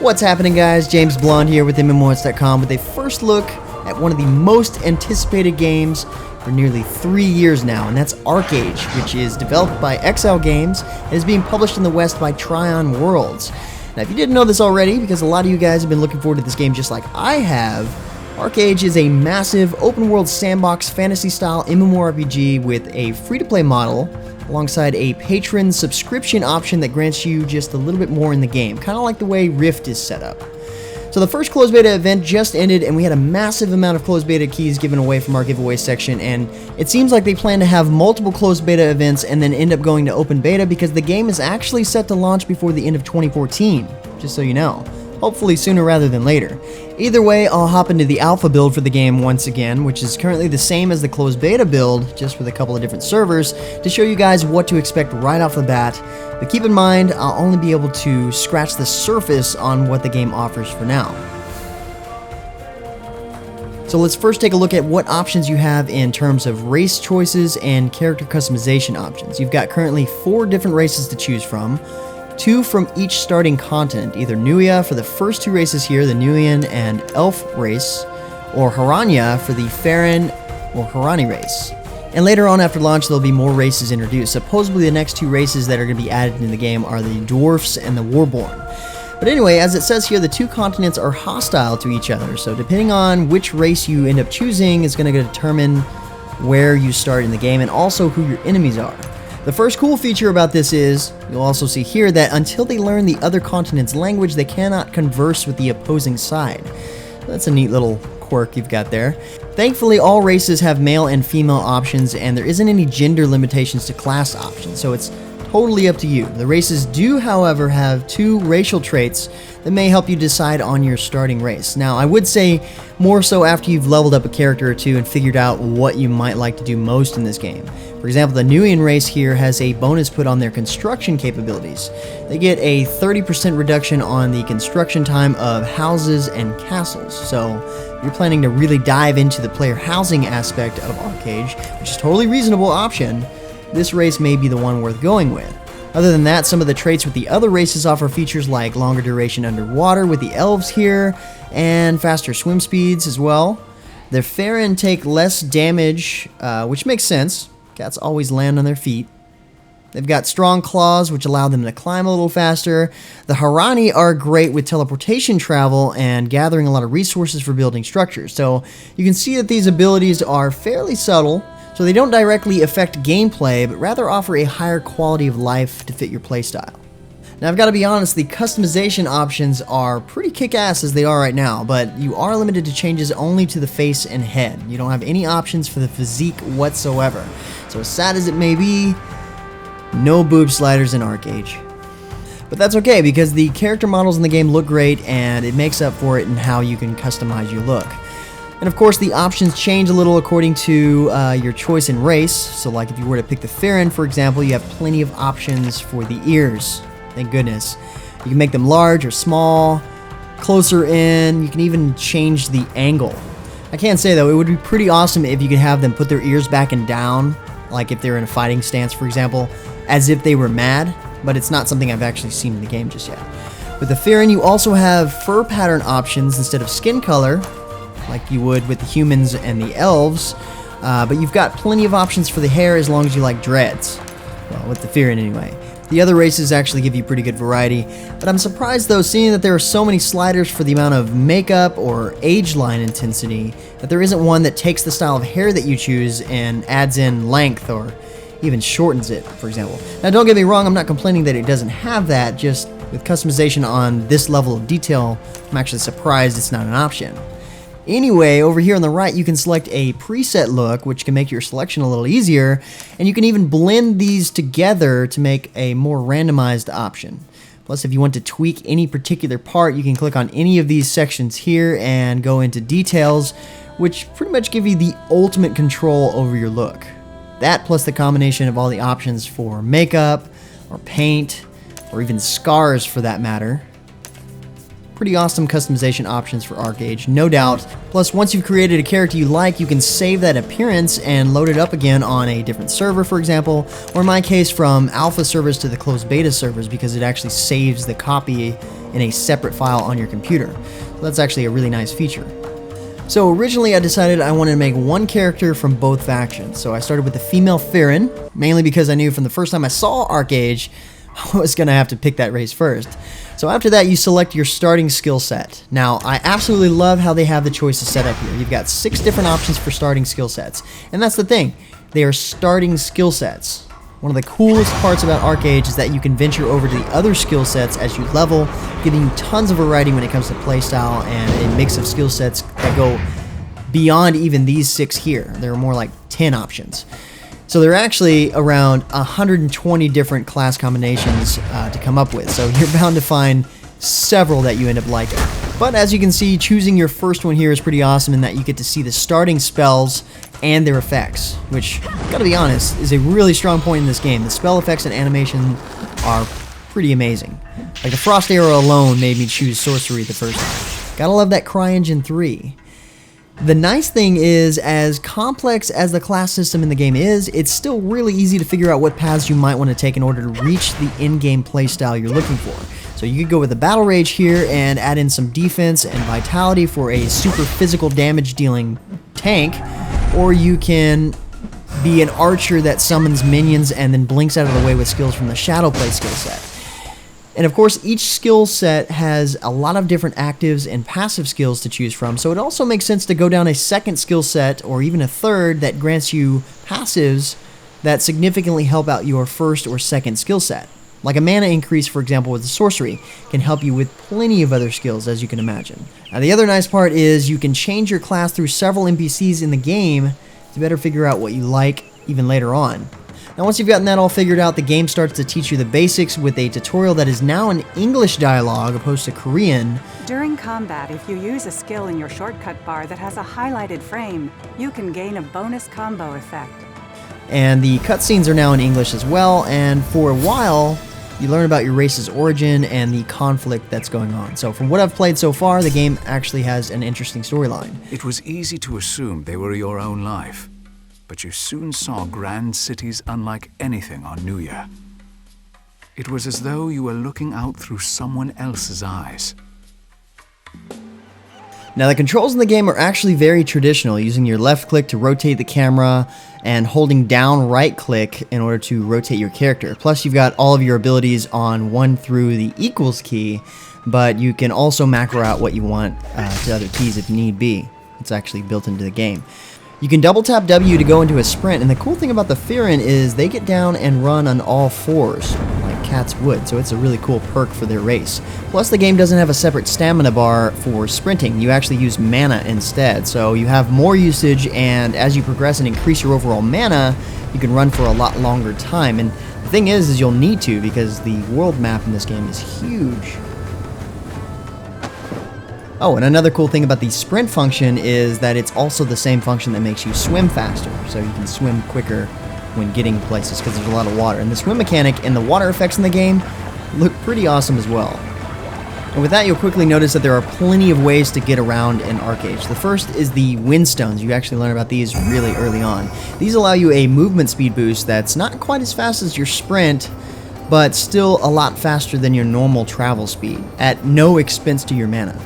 What's happening, guys? James Blonde here with MMOHuts.com with a first look at one of the most anticipated games for nearly 3 years now, and that's ArcheAge, which is developed by XL Games and is being published in the West by Tryon Worlds. Now, if you didn't know this already, because a lot of you guys have been looking forward to this game just like I have, ArcheAge is a massive open-world sandbox fantasy-style MMORPG with a free-to-play model alongside a Patron subscription option that grants you just a little bit more in the game, kind of like the way Rift is set up. So the first closed beta event just ended, and we had a massive amount of closed beta keys given away from our giveaway section, and it seems like they plan to have multiple closed beta events and then end up going to open beta because the game is actually set to launch before the end of 2014, just so you know. Hopefully sooner rather than later. Either way, I'll hop into the alpha build for the game once again, which is currently the same as the closed beta build, just with a couple of different servers, to show you guys what to expect right off the bat. But keep in mind, I'll only be able to scratch the surface on what the game offers for now. So let's first take a look at what options you have in terms of race choices and character customization options. You've got currently 4 different races to choose from. 2 from each starting continent, either Nuia for the first 2 races here, the Nuian and Elf race, or Harania for the Farron or Harani race. And later on after launch, there'll be more races introduced. Supposedly the next 2 races that are going to be added in the game are the Dwarfs and the Warborn. But anyway, as it says here, the 2 continents are hostile to each other, so depending on which race you end up choosing is going to determine where you start in the game and also who your enemies are. The first cool feature about this is, you'll also see here, that until they learn the other continent's language, they cannot converse with the opposing side. That's a neat little quirk you've got there. Thankfully, all races have male and female options, and there isn't any gender limitations to class options, so it's totally up to you. The races do, however, have 2 racial traits that may help you decide on your starting race. Now, I would say more so after you've leveled up a character or 2 and figured out what you might like to do most in this game. For example, the Nuian race here has a bonus put on their construction capabilities. They get a 30% reduction on the construction time of houses and castles. So if you're planning to really dive into the player housing aspect of ArcheAge, which is a totally reasonable option, this race may be the one worth going with. Other than that, some of the traits with the other races offer features like longer duration underwater with the elves here, and faster swim speeds as well. The Farron take less damage, which makes sense. Cats always land on their feet. They've got strong claws, which allow them to climb a little faster. The Harani are great with teleportation travel and gathering a lot of resources for building structures. So you can see that these abilities are fairly subtle, so they don't directly affect gameplay, but rather offer a higher quality of life to fit your playstyle. Now, I've got to be honest, the customization options are pretty kick-ass as they are right now, but you are limited to changes only to the face and head. You don't have any options for the physique whatsoever. So as sad as it may be, no boob sliders in ArcheAge. But that's okay, because the character models in the game look great, and it makes up for it in how you can customize your look. And of course, the options change a little according to your choice in race. So like if you were to pick the Farron, for example, you have plenty of options for the ears. Thank goodness. You can make them large or small, closer in. You can even change the angle. I can say though, it would be pretty awesome if you could have them put their ears back and down, like if they're in a fighting stance, for example, as if they were mad, but it's not something I've actually seen in the game just yet. With the Farron, you also have fur pattern options instead of skin color, like you would with the humans and the elves, but you've got plenty of options for the hair as long as you like dreads. Well, with the Farron anyway. The other races actually give you pretty good variety, but I'm surprised though, seeing that there are so many sliders for the amount of makeup or age line intensity, that there isn't one that takes the style of hair that you choose and adds in length or even shortens it, for example. Now don't get me wrong, I'm not complaining that it doesn't have that, just with customization on this level of detail, I'm actually surprised it's not an option. Anyway, over here on the right, you can select a preset look, which can make your selection a little easier, and you can even blend these together to make a more randomized option. Plus, if you want to tweak any particular part, you can click on any of these sections here and go into details, which pretty much give you the ultimate control over your look. That plus the combination of all the options for makeup, or paint, or even scars for that matter. pretty awesome customization options for ArcheAge, no doubt. Plus, once you've created a character you like, you can save that appearance and load it up again on a different server, for example, or in my case, from alpha servers to the closed beta servers, because it actually saves the copy in a separate file on your computer. So that's actually a really nice feature. So originally I decided I wanted to make one character from both factions. So I started with the female Farron, mainly because I knew from the first time I saw ArcheAge, I was going to have to pick that race first. So after that, you select your starting skill set. Now, I absolutely love how they have the choices set up here. You've got 6 different options for starting skill sets. And that's the thing, they are starting skill sets. One of the coolest parts about ArcheAge is that you can venture over to the other skill sets as you level, giving you tons of variety when it comes to playstyle and a mix of skill sets that go beyond even these 6 here. There are more like 10 options. So there are actually around 120 different class combinations to come up with, so you're bound to find several that you end up liking. But as you can see, choosing your first one here is pretty awesome in that you get to see the starting spells and their effects, which, gotta be honest, is a really strong point in this game. The spell effects and animation are pretty amazing. Like the Frost Arrow alone made me choose Sorcery the first time. Gotta love that CryEngine 3. The nice thing is, as complex as the class system in the game is, it's still really easy to figure out what paths you might want to take in order to reach the in-game playstyle you're looking for. So you could go with the Battle Rage here and add in some defense and vitality for a super physical damage dealing tank, or you can be an archer that summons minions and then blinks out of the way with skills from the Shadow Play skill set. And of course, each skill set has a lot of different actives and passive skills to choose from, so it also makes sense to go down a second skill set, or even a third, that grants you passives that significantly help out your first or second skill set. Like a mana increase, for example, with the Sorcery, can help you with plenty of other skills, as you can imagine. Now, the other nice part is you can change your class through several NPCs in the game to better figure out what you like even later on. Now, once you've gotten that all figured out, the game starts to teach you the basics with a tutorial that is now in English dialogue opposed to Korean. During combat, if you use a skill in your shortcut bar that has a highlighted frame, you can gain a bonus combo effect. And the cutscenes are now in English as well, and for a while, you learn about your race's origin and the conflict that's going on. So from what I've played so far, the game actually has an interesting storyline. It was easy to assume they were your own life, but you soon saw grand cities unlike anything on New Year. It was as though you were looking out through someone else's eyes. Now, the controls in the game are actually very traditional, using your left click to rotate the camera and holding down right click in order to rotate your character. Plus, you've got all of your abilities on 1 through the equals key, but you can also macro out what you want to other keys if need be. It's actually built into the game. You can double tap W to go into a sprint, and the cool thing about the Farron is they get down and run on all 4s, like cats would, so it's a really cool perk for their race. Plus, the game doesn't have a separate stamina bar for sprinting. You actually use mana instead, so you have more usage, and as you progress and increase your overall mana, you can run for a lot longer time. And the thing is you'll need to, because the world map in this game is huge. Oh, and another cool thing about the sprint function is that it's also the same function that makes you swim faster, so you can swim quicker when getting places because there's a lot of water. And the swim mechanic and the water effects in the game look pretty awesome as well. And with that, you'll quickly notice that there are plenty of ways to get around in ArcheAge. The first is the windstones. You actually learn about these really early on. These allow you a movement speed boost that's not quite as fast as your sprint, but still a lot faster than your normal travel speed, at no expense to your mana.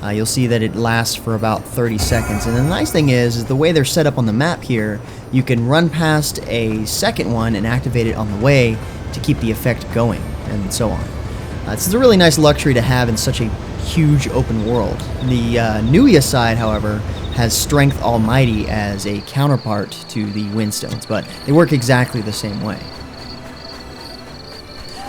You'll see that it lasts for about 30 seconds. And the nice thing is the way they're set up on the map here, you can run past a second one and activate it on the way to keep the effect going, and so on. This is a really nice luxury to have in such a huge open world. The Nuya side, however, has Strength Almighty as a counterpart to the Windstones, but they work exactly the same way.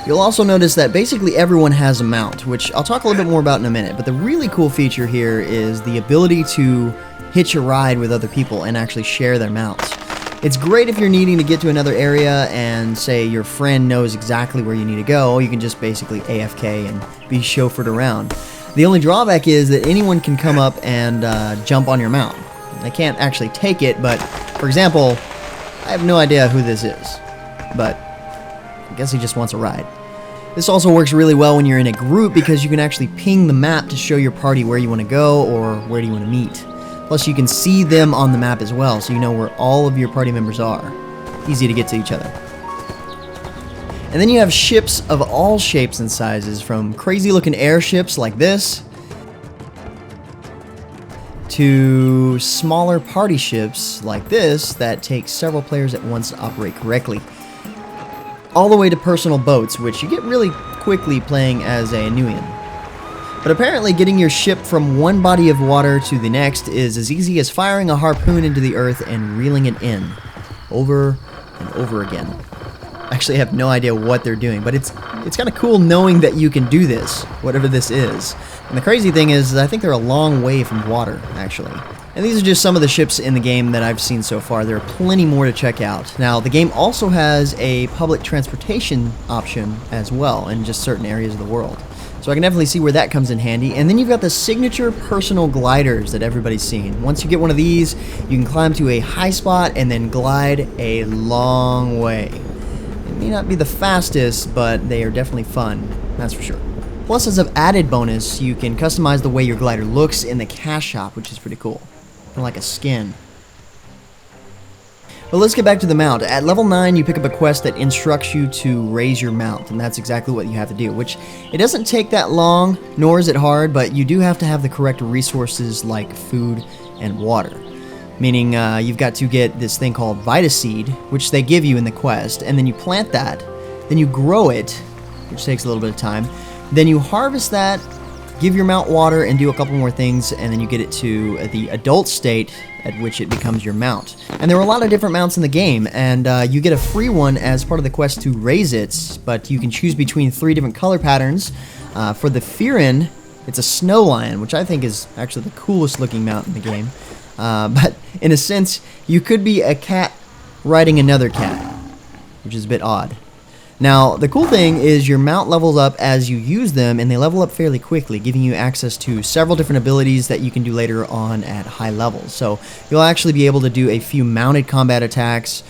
You'll also notice that basically everyone has a mount, which I'll talk a little bit more about in a minute, but the really cool feature here is the ability to hitch a ride with other people and actually share their mounts. It's great if you're needing to get to another area and, say, your friend knows exactly where you need to go. You can just basically AFK and be chauffeured around. The only drawback is that anyone can come up and jump on your mount. They can't actually take it, but, for example, I have no idea who this is, but I guess he just wants a ride. This also works really well when you're in a group because you can actually ping the map to show your party where you want to go or where do you want to meet. Plus you can see them on the map as well, so you know where all of your party members are. Easy to get to each other. And then you have ships of all shapes and sizes, from crazy looking airships like this to smaller party ships like this that take several players at once to operate correctly. All the way to personal boats, which you get really quickly playing as a Nuian. But apparently getting your ship from one body of water to the next is as easy as firing a harpoon into the earth and reeling it in, over and over again. Actually, I have no idea what they're doing, but it's kind of cool knowing that you can do this, whatever this is. And the crazy thing is, I think they're a long way from water, actually. And these are just some of the ships in the game that I've seen so far. There are plenty more to check out. Now, the game also has a public transportation option as well in just certain areas of the world. So I can definitely see where that comes in handy. And then you've got the signature personal gliders that everybody's seen. Once you get one of these, you can climb to a high spot and then glide a long way. It may not be the fastest, but they are definitely fun, that's for sure. Plus, as an added bonus, you can customize the way your glider looks in the cash shop, which is pretty cool. Kind of like a skin. But let's get back to the mount. At level 9, you pick up a quest that instructs you to raise your mount, and that's exactly what you have to do, which it doesn't take that long, nor is it hard, but you do have to have the correct resources like food and water. Meaning you've got to get this thing called Vita Seed, which they give you in the quest, and then you plant that, then you grow it, which takes a little bit of time, then you harvest that, give your mount water, and do a couple more things, and then you get it to the adult state at which it becomes your mount. And there are a lot of different mounts in the game, and you get a free one as part of the quest to raise it, but you can choose between 3 different color patterns. For the Firin, it's a snow lion, which I think is actually the coolest looking mount in the game. But in a sense, you could be a cat riding another cat, which is a bit odd. Now, the cool thing is your mount levels up as you use them, and they level up fairly quickly, giving you access to several different abilities that you can do later on at high levels. So you'll actually be able to do a few mounted combat attacks,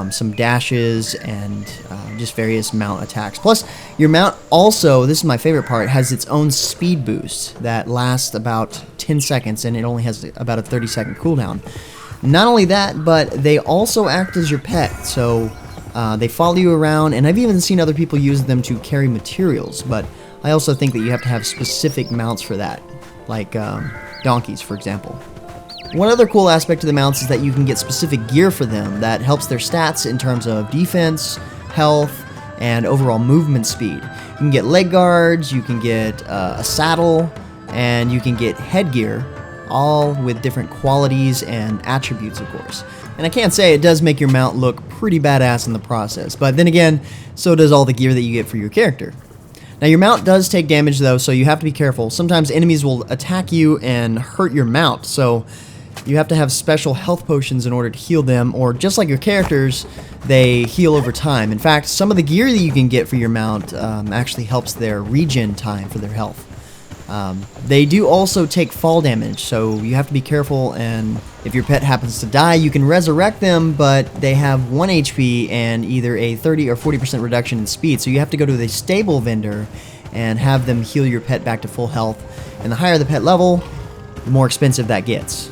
some dashes, and just various mount attacks. Plus, your mount also, this is my favorite part, has its own speed boost that lasts about 10 seconds, and it only has about a 30-second cooldown. Not only that, but they also act as your pet, so they follow you around, and I've even seen other people use them to carry materials, but I also think that you have to have specific mounts for that, like donkeys, for example. One other cool aspect of the mounts is that you can get specific gear for them that helps their stats in terms of defense, health, and overall movement speed. You can get leg guards, you can get a saddle, and you can get headgear, all with different qualities and attributes, of course. And I can't say it does make your mount look pretty badass in the process, but then again, so does all the gear that you get for your character. Now, your mount does take damage though, so you have to be careful. Sometimes enemies will attack you and hurt your mount, so you have to have special health potions in order to heal them, or just like your characters, they heal over time. In fact, some of the gear that you can get for your mount actually helps their regen time for their health. They do also take fall damage, so you have to be careful, and if your pet happens to die, you can resurrect them, but they have 1 HP and either a 30 or 40% reduction in speed, so you have to go to the stable vendor and have them heal your pet back to full health. And the higher the pet level, the more expensive that gets.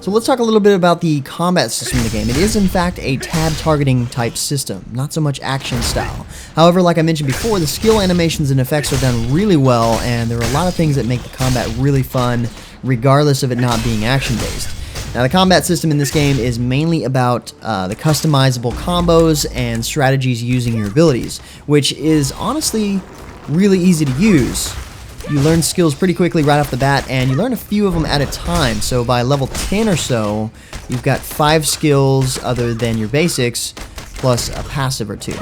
So let's talk a little bit about the combat system in the game. It is in fact a tab targeting type system, not so much action style. However, like I mentioned before, the skill animations and effects are done really well, and there are a lot of things that make the combat really fun, regardless of it not being action based. Now, the combat system in this game is mainly about the customizable combos and strategies using your abilities, which is honestly really easy to use. You learn skills pretty quickly right off the bat, and you learn a few of them at a time. So by level 10 or so, you've got 5 skills other than your basics, plus a passive or 2.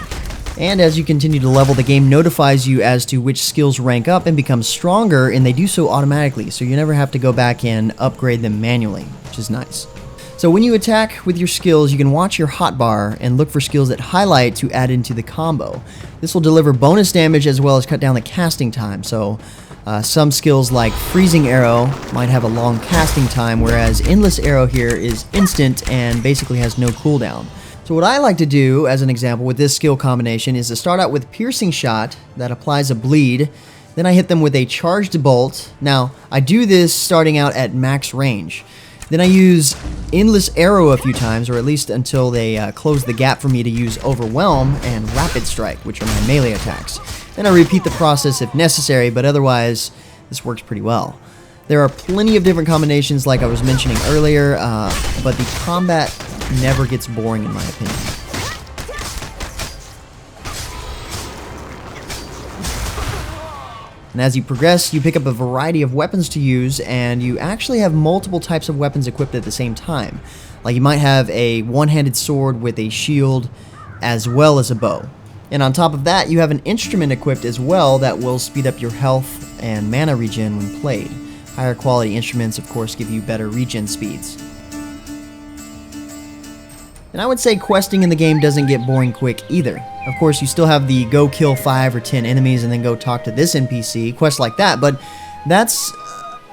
And as you continue to level, the game notifies you as to which skills rank up and become stronger, and they do so automatically, so you never have to go back and upgrade them manually, which is nice. So when you attack with your skills, you can watch your hotbar and look for skills that highlight to add into the combo. This will deliver bonus damage as well as cut down the casting time, so some skills like Freezing Arrow might have a long casting time, whereas Endless Arrow here is instant and basically has no cooldown. So So what I like to do, as an example, with this skill combination is to start out with Piercing Shot that applies a bleed. Then I hit them with a Charged Bolt. Now, I do this starting out at max range. Then I use Endless Arrow a few times, or at least until they close the gap for me to use Overwhelm and Rapid Strike, which are my melee attacks. Then I repeat the process if necessary, but otherwise, this works pretty well. There are plenty of different combinations like I was mentioning earlier, but the combat never gets boring in my opinion. And as you progress, you pick up a variety of weapons to use, and you actually have multiple types of weapons equipped at the same time. Like you might have a one-handed sword with a shield as well as a bow. And on top of that, you have an instrument equipped as well that will speed up your health and mana regen when played. Higher quality instruments, of course, give you better regen speeds. And I would say questing in the game doesn't get boring quick either. Of course, you still have the go kill 5 or 10 enemies and then go talk to this NPC, quests like that, but that's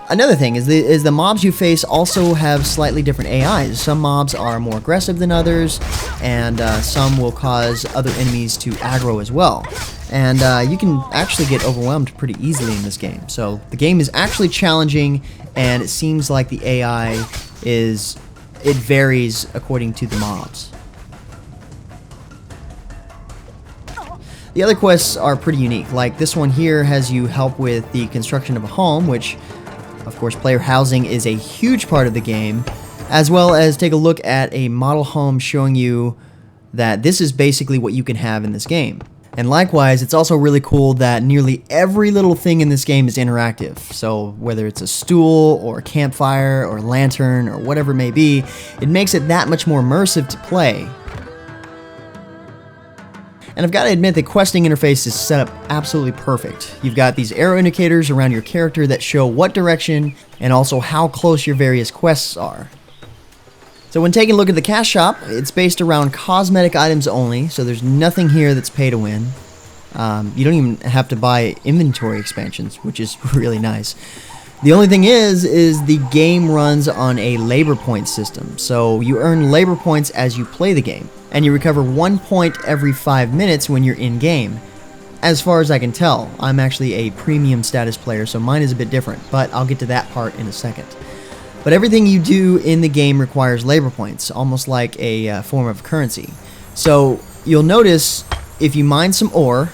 another thing, is the mobs you face also have slightly different AIs. Some mobs are more aggressive than others, and some will cause other enemies to aggro as well. And you can actually get overwhelmed pretty easily in this game. So the game is actually challenging, and it seems like the AI it varies according to the mobs. The other quests are pretty unique. Like this one here has you help with the construction of a home, which of course player housing is a huge part of the game, as well as take a look at a model home showing you that this is basically what you can have in this game. And likewise, it's also really cool that nearly every little thing in this game is interactive. So whether it's a stool or a campfire or lantern or whatever it may be, it makes it that much more immersive to play. And I've got to admit the questing interface is set up absolutely perfect. You've got these arrow indicators around your character that show what direction and also how close your various quests are. So when taking a look at the cash shop, it's based around cosmetic items only, so there's nothing here that's pay to win. You don't even have to buy inventory expansions, which is really nice. The only thing is the game runs on a labor point system, so you earn labor points as you play the game, and you recover 1 point every 5 minutes when you're in-game. As far as I can tell, I'm actually a premium status player, so mine is a bit different, but I'll get to that part in a second. But everything you do in the game requires labor points, almost like a form of currency. So you'll notice if you mine some ore,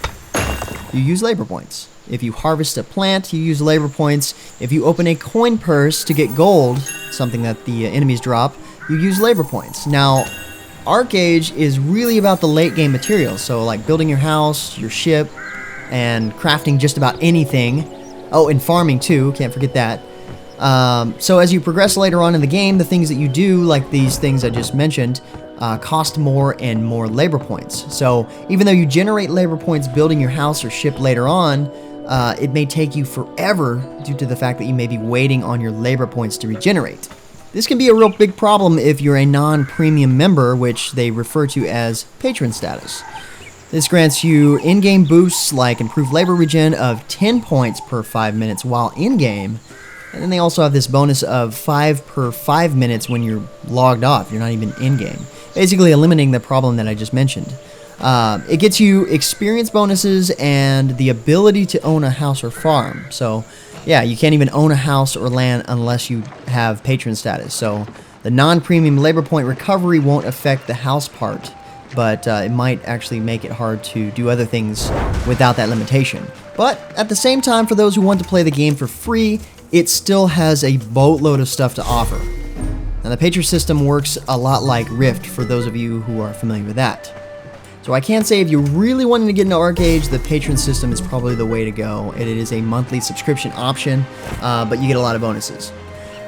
you use labor points. If you harvest a plant, you use labor points. If you open a coin purse to get gold, something that the enemies drop, you use labor points. Now, ArcheAge is really about the late game materials, so like building your house, your ship, and crafting just about anything. Oh, and farming too, can't forget that. So as you progress later on in the game, the things that you do, like these things I just mentioned, cost more and more labor points. So even though you generate labor points building your house or ship later on, it may take you forever due to the fact that you may be waiting on your labor points to regenerate. This can be a real big problem if you're a non-premium member, which they refer to as Patron status. This grants you in-game boosts like improved labor regen of 10 points per 5 minutes while in-game. And then they also have this bonus of 5 per 5 minutes when you're logged off. You're not even in-game. Basically eliminating the problem that I just mentioned. It gets you experience bonuses and the ability to own a house or farm. So, yeah, you can't even own a house or land unless you have patron status. So, the non-premium labor point recovery won't affect the house part, but it might actually make it hard to do other things without that limitation. But at the same time, for those who want to play the game for free, it still has a boatload of stuff to offer. Now the Patron system works a lot like Rift for those of you who are familiar with that. So I can say if you're really wanting to get into ArcheAge, the Patron system is probably the way to go. It is a monthly subscription option, but you get a lot of bonuses.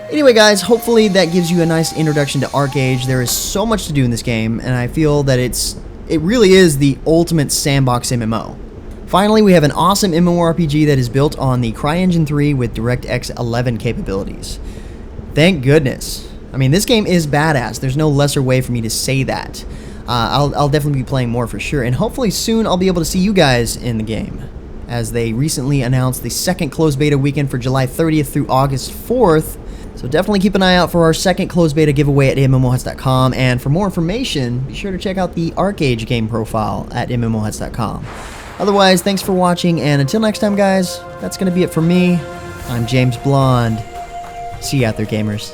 Anyway guys, hopefully that gives you a nice introduction to ArcheAge. There is so much to do in this game, and I feel that it really is the ultimate sandbox MMO. Finally, we have an awesome MMORPG that is built on the CryEngine 3 with DirectX 11 capabilities. Thank goodness. I mean, this game is badass. There's no lesser way for me to say that. I'll definitely be playing more for sure, and hopefully soon I'll be able to see you guys in the game, as they recently announced the second closed beta weekend for July 30th through August 4th. So definitely keep an eye out for our second closed beta giveaway at MMOHuts.com, and for more information, be sure to check out the ArcheAge game profile at MMOHuts.com. Otherwise, thanks for watching, and until next time, guys, that's going to be it for me. I'm James Blonde. See you out there, gamers.